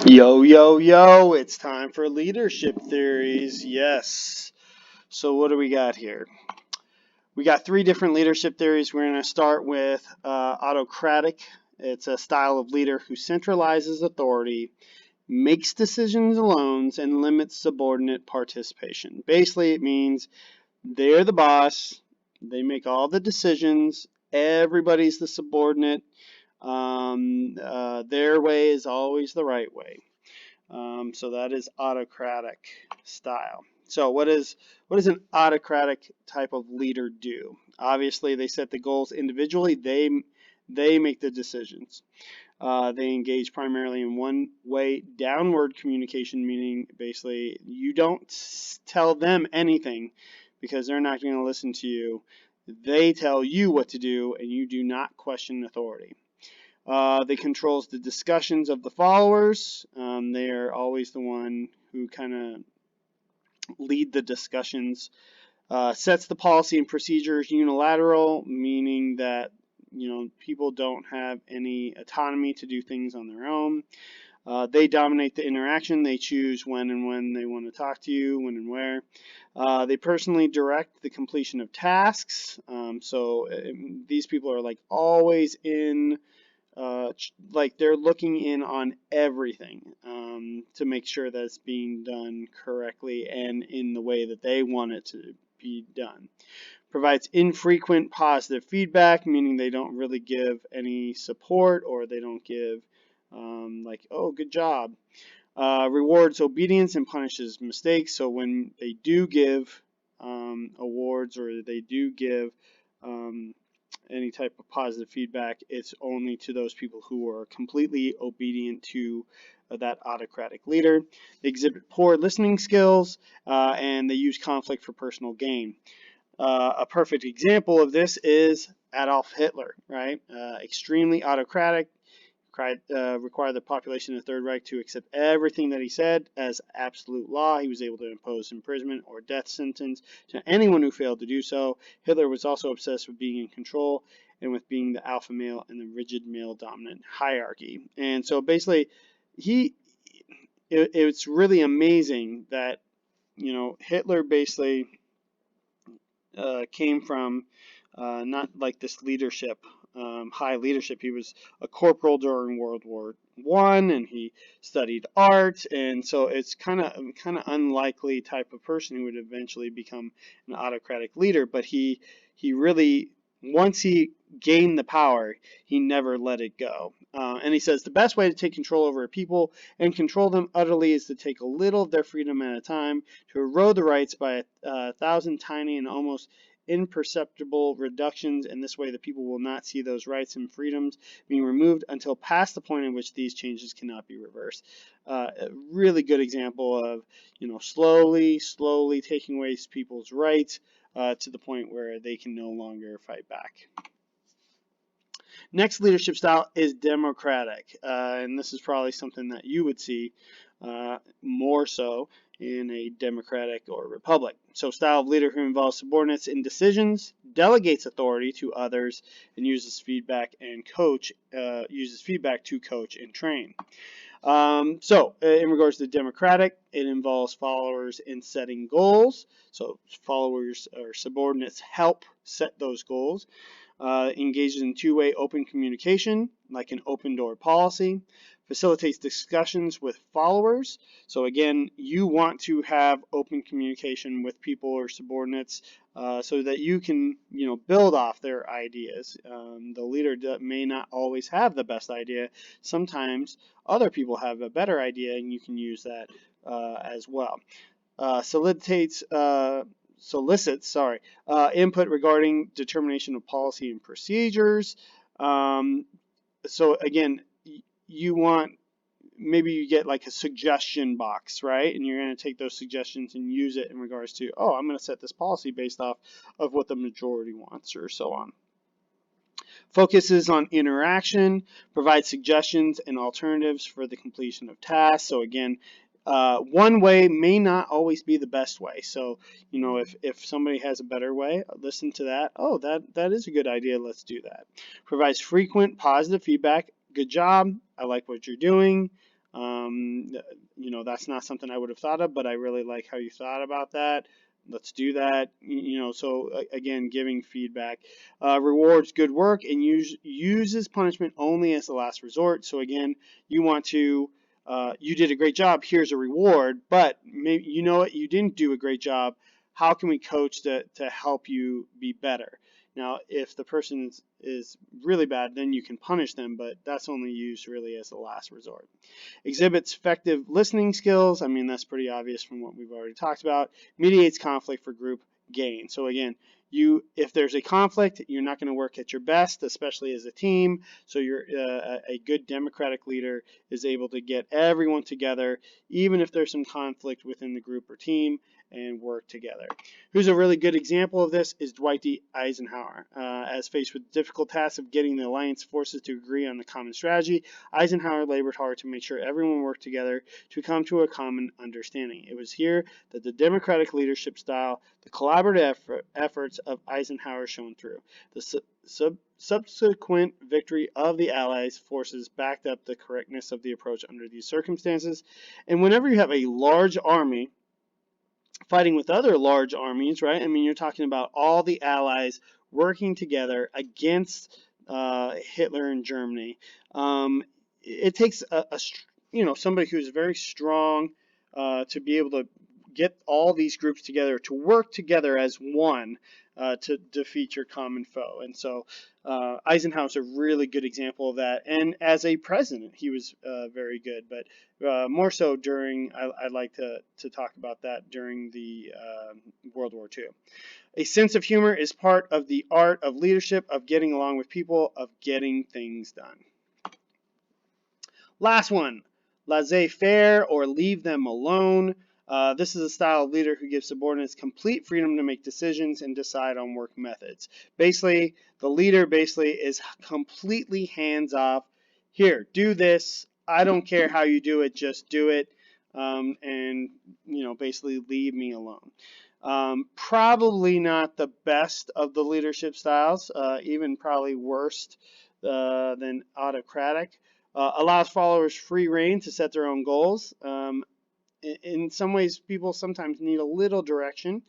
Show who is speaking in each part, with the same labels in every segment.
Speaker 1: Yo, yo, yo, it's time for leadership theories. Yes. So, what do we got here? We got three different leadership theories. We're going to start with autocratic. It's a style of leader who centralizes authority, makes decisions alone, and limits subordinate participation. Basically, it means they're the boss, they make all the decisions, everybody's the subordinate. Their way is always the right way. So that is autocratic style. So what does an autocratic type of leader do? Obviously, they set the goals individually. They make the decisions. They engage primarily in one-way downward communication, meaning basically you don't tell them anything because they're not going to listen to you. They tell you what to do, and you do not question authority. They controls the discussions of the followers. They are always the one who kind of lead the discussions. Sets the policy and procedures unilateral, meaning that people don't have any autonomy to do things on their own. They dominate the interaction. They choose when and when they want to talk to you, when and where. They personally direct the completion of tasks. These people are like always in like they're looking in on everything to make sure that it's being done correctly and in the way that they want it to be done. Provides infrequent positive feedback, meaning they don't really give any support or they don't give like, oh, good job. Rewards obedience and punishes mistakes. So when they do give awards or they do give any type of positive feedback, it's only to those people who are completely obedient to that autocratic leader. They exhibit poor listening skills and they use conflict for personal gain. A perfect example of this is Adolf Hitler, right? Extremely autocratic, required the population of the Third Reich to accept everything that he said as absolute law. He was able to impose imprisonment or death sentence to anyone who failed to do so. Hitler was also obsessed with being in control and with being the alpha male in the rigid male dominant hierarchy. And so basically, it's really amazing that Hitler basically came from not like this leadership, high leadership. He was a corporal during World War One, and he studied art, and so it's kind of unlikely type of person who would eventually become an autocratic leader. But he really, once he gained the power, he never let it go. And he says the best way to take control over a people and control them utterly is to take a little of their freedom at a time, to erode the rights by a thousand tiny and almost imperceptible reductions. In this way, the people will not see those rights and freedoms being removed until past the point in which these changes cannot be reversed. A really good example of, slowly taking away people's rights to the point where they can no longer fight back. Next leadership style is democratic, and this is probably something that you would see more so in a democratic or republic. So style of leader who involves subordinates in decisions, delegates authority to others, and uses feedback to coach and train. In regards to democratic, it involves followers in setting goals. So followers or subordinates help set those goals. Engages in two-way open communication, like an open door policy. Facilitates discussions with followers. So again, you want to have open communication with people or subordinates so that you can, build off their ideas. The leader may not always have the best idea. Sometimes other people have a better idea, and you can use that as well. Solicits input regarding determination of policy and procedures. So again, you want, maybe you get like a suggestion box, right? And you're going to take those suggestions and use it in regards to, oh, I'm going to set this policy based off of what the majority wants, or so on. Focuses on interaction, provides suggestions and alternatives for the completion of tasks. So again, one way may not always be the best way. So, if somebody has a better way, listen to that. Oh, that is a good idea. Let's do that. Provides frequent positive feedback. Good job. I like what you're doing. That's not something I would have thought of, but I really like how you thought about that. Let's do that. So again, giving feedback. Rewards good work and uses punishment only as the last resort. So again, you want to, you did a great job, here's a reward, but maybe you know what, you didn't do a great job. How can we coach to help you be better? Now, if the person is really bad, then you can punish them, but that's only used really as the last resort. Exhibits effective listening skills. I mean, that's pretty obvious from what we've already talked about. Mediates conflict for group gain. So again, if there's a conflict, you're not going to work at your best, especially as a team. So a good democratic leader is able to get everyone together, even if there's some conflict within the group or team, and work together. Who's a really good example of this is Dwight D. Eisenhower. As faced with the difficult task of getting the alliance forces to agree on the common strategy, Eisenhower labored hard to make sure everyone worked together to come to a common understanding. It was here that the democratic leadership style, the collaborative efforts of Eisenhower shone through. The subsequent victory of the Allies forces backed up the correctness of the approach under these circumstances. And whenever you have a large army fighting with other large armies, right? I mean, you're talking about all the Allies working together against Hitler and Germany. It takes somebody who's very strong to be able to get all these groups together to work together as one to defeat your common foe. And so Eisenhower's a really good example of that. And as a president, he was very good. But more so during, I'd like to talk about that during the World War II. A sense of humor is part of the art of leadership, of getting along with people, of getting things done. Last one, laissez-faire or leave them alone. This is a style of leader who gives subordinates complete freedom to make decisions and decide on work methods. Basically, the leader is completely hands off. Here, do this. I don't care how you do it, just do it. And basically leave me alone. Probably not the best of the leadership styles, even probably worse than autocratic. Allows followers free rein to set their own goals. In some ways, people sometimes need a little direction.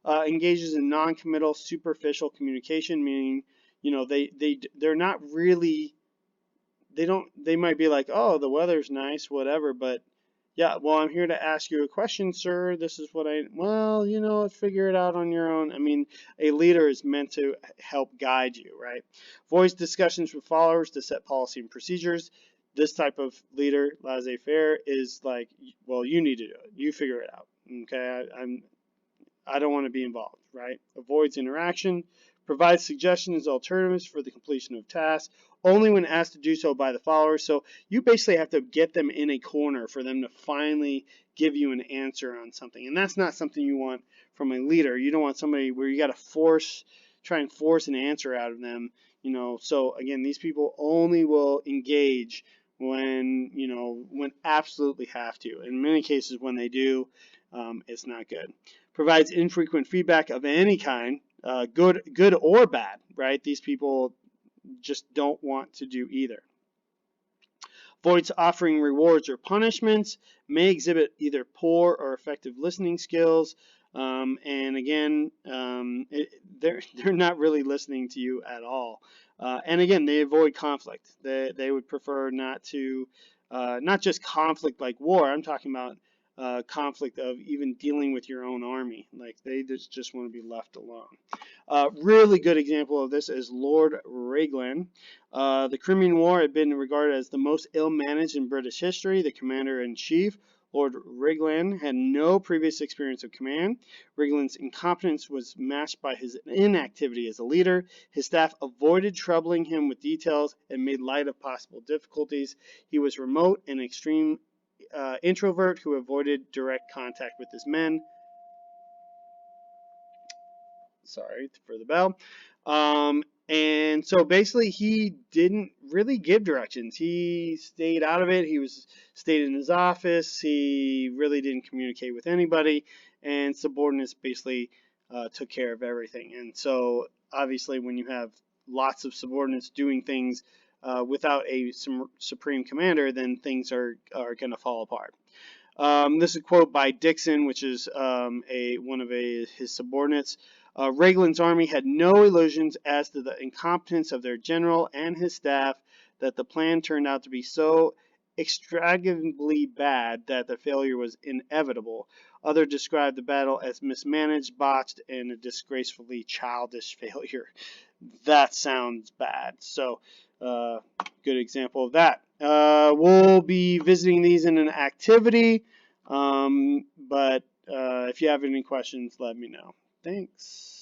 Speaker 1: Engages in non-committal, superficial communication, meaning they're not really, they might be like, oh, the weather's nice, whatever, but yeah, well, I'm here to ask you a question, sir. This is what figure it out on your own. I mean, a leader is meant to help guide you, right? Voice discussions with followers to set policy and procedures. This type of leader, laissez-faire, is like, well, you need to do it. You figure it out. Okay, I don't want to be involved, right? Avoids interaction, provides suggestions as alternatives for the completion of tasks, only when asked to do so by the followers. So you basically have to get them in a corner for them to finally give you an answer on something. And that's not something you want from a leader. You don't want somebody where you got to try and force an answer out of them. So again, these people only will engage when absolutely have to. In many cases, when they do, it's not good. Provides infrequent feedback of any kind, good or bad, right? These people just don't want to do either. Avoids offering rewards or punishments, may exhibit either poor or effective listening skills, and again, they're not really listening to you at all. And again, they avoid conflict. They would prefer not just conflict like war. I'm talking about conflict of even dealing with your own army. Like they just want to be left alone. Really good example of this is Lord Raglan. The Crimean War had been regarded as the most ill-managed in British history. The commander-in-chief, Lord Raglan, had no previous experience of command. Raglan's incompetence was matched by his inactivity as a leader. His staff avoided troubling him with details and made light of possible difficulties. He was remote and extreme introvert who avoided direct contact with his men. Sorry for the bell. And so basically he didn't really give directions. He stayed out of it. Stayed in his office. He really didn't communicate with anybody. And subordinates basically took care of everything. And so obviously when you have lots of subordinates doing things without a supreme commander, then things are going to fall apart. This is a quote by Dixon, which is one of his subordinates. Raglan's army had no illusions as to the incompetence of their general and his staff, that the plan turned out to be so extravagantly bad that the failure was inevitable. Others described the battle as mismanaged, botched, and a disgracefully childish failure. That sounds bad. So, good example of that. We'll be visiting these in an activity, but if you have any questions, let me know. Thanks.